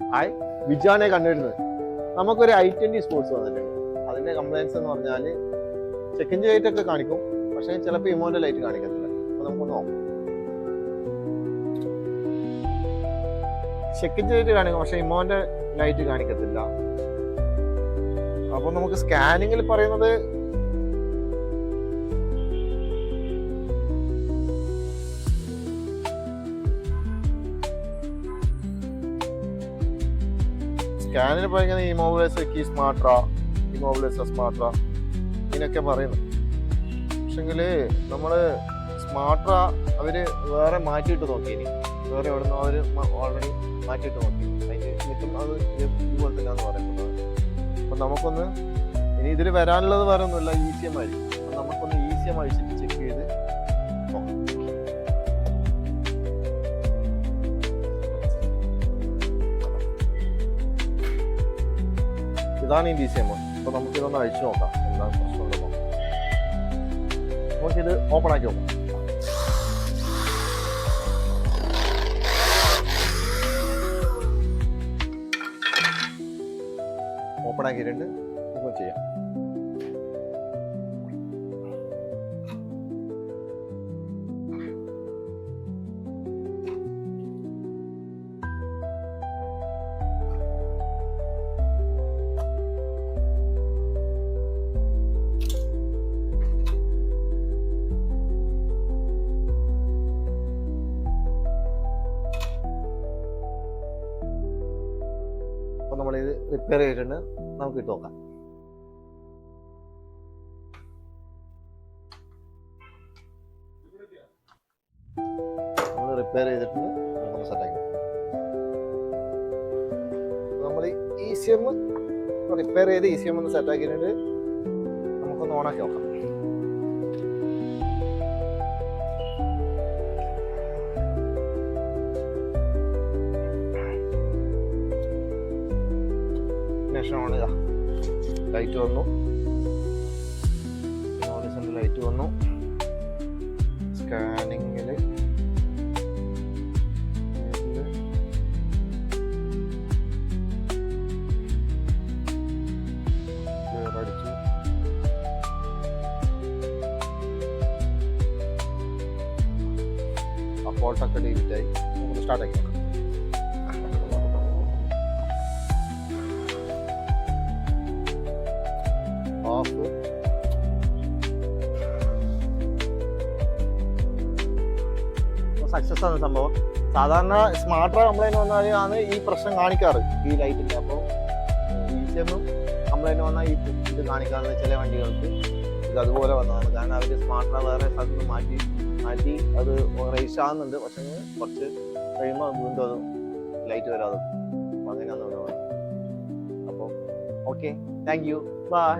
Hi, വിജാനെ കണ്ടുവരുന്നത്. നമുക്കൊരു i20 sports വന്നിട്ടുണ്ട്. അതിന്റെ കംപ്ലൈൻസ് എന്ന് പറഞ്ഞാൽ ചെക്ക് ഇഞ്ച് ലൈറ്റ് ഒക്കെ കാണിക്കും, പക്ഷേ ചിലപ്പോൾ ഇമോന്റെ ലൈറ്റ് കാണിക്കത്തില്ല. അപ്പൊ നമുക്കൊന്ന് നോക്കാം. ചെക്ക് ഇഞ്ച് ലൈറ്റ് കാണിക്കും, പക്ഷെ ഇമോന്റെ ലൈറ്റ് കാണിക്കത്തില്ല. അപ്പൊ നമുക്ക് സ്കാനിങ്ങിൽ പറയുന്നത് സ്കാനിൽ പറയുന്നത് ഇമോബിലൈസ് കീ സ്മാർട്രാ, ഇമോബിലൈസ് സ്മാർട്രാ ഇങ്ങനെയൊക്കെ പറയുന്നു. പക്ഷെങ്കിൽ നമ്മള് സ്മാർട്രാ അവര് വേറെ മാറ്റിയിട്ട് നോക്കിയിനി, വേറെ എവിടെ നിന്നോ അവര് ഓൾറെഡി മാറ്റിയിട്ട് നോക്കി. അതിന് എന്നിട്ടും അത് ഇതുപോലെ തന്നെയാന്ന് പറയുന്നത്. അപ്പൊ നമുക്കൊന്ന് ഇനി ഇതിൽ വരാനുള്ളത് വേറെ ഒന്നുമില്ല, ECM ആയിരിക്കും. അപ്പൊ നമുക്കൊന്ന് ECM അഴിച്ചിട്ട് ചെക്ക് ചെയ്ത് നോക്കാം. ഇതാണ് ഈ ECM. അപ്പൊ നമുക്കിതൊന്ന് അഴിച്ചു നോക്കാം, എന്താണ് പ്രശ്നമുണ്ടോ. നമുക്കിത് ഓപ്പൺ ആക്കി നോക്കാം. ഓപ്പൺ ആക്കിയിട്ടുണ്ട്, നമുക്ക് ചെയ്യാം. അപ്പൊ നമ്മളിത് റിപ്പയർ ചെയ്തിട്ടുണ്ട്, നമുക്ക് ഇട്ട് നോക്കാം. നമ്മൾ റിപ്പയർ ചെയ്തിട്ടുണ്ട്, നമുക്കൊന്ന് സെറ്റാക്കി. നമ്മൾ ECM റിപ്പയർ ചെയ്ത് ECM ഒന്ന് സെറ്റാക്കിയിട്ടുണ്ട്, നമുക്കൊന്ന് ഓണാക്കി നോക്കാം. ലൈറ്റ് വന്നു, ലൈറ്റ് വന്നു. സ്കാനിങ്ങിൽ അടിച്ചു. ആ ഫോൾട്ടൊക്കെ ഡിലീറ്റ് ആയി. നമുക്ക് സ്റ്റാർട്ട് ആക്കി നോക്കാം. ഓഫ്. സക്സസ് ആണ് സംഭവം. സാധാരണ സ്മാർട്രാ കംപ്ലൈന്റ് വന്നാലാണ് ഈ പ്രശ്നം കാണിക്കാറ്, ഈ ലൈറ്റിന്റെ. അപ്പോൾ ECM കംപ്ലൈന്റ് വന്നാൽ ഈ ഇത് കാണിക്കാറുണ്ട് ചില വണ്ടികൾക്ക്. ഇത് അതുപോലെ വന്നതാണ്, കാരണം അവർ സ്മാർട്രാ വേറെ സ്ഥലത്ത് മാറ്റി അത് റേസ് ആകുന്നുണ്ട്. പക്ഷെ കുറച്ച് കഴിയുമ്പോൾ വീണ്ടും അത് ലൈറ്റ് വരാതെ. അപ്പോൾ അങ്ങനെയാണ് ഇവിടെ. അപ്പോൾ ഓക്കെ, താങ്ക് യു, ബൈ.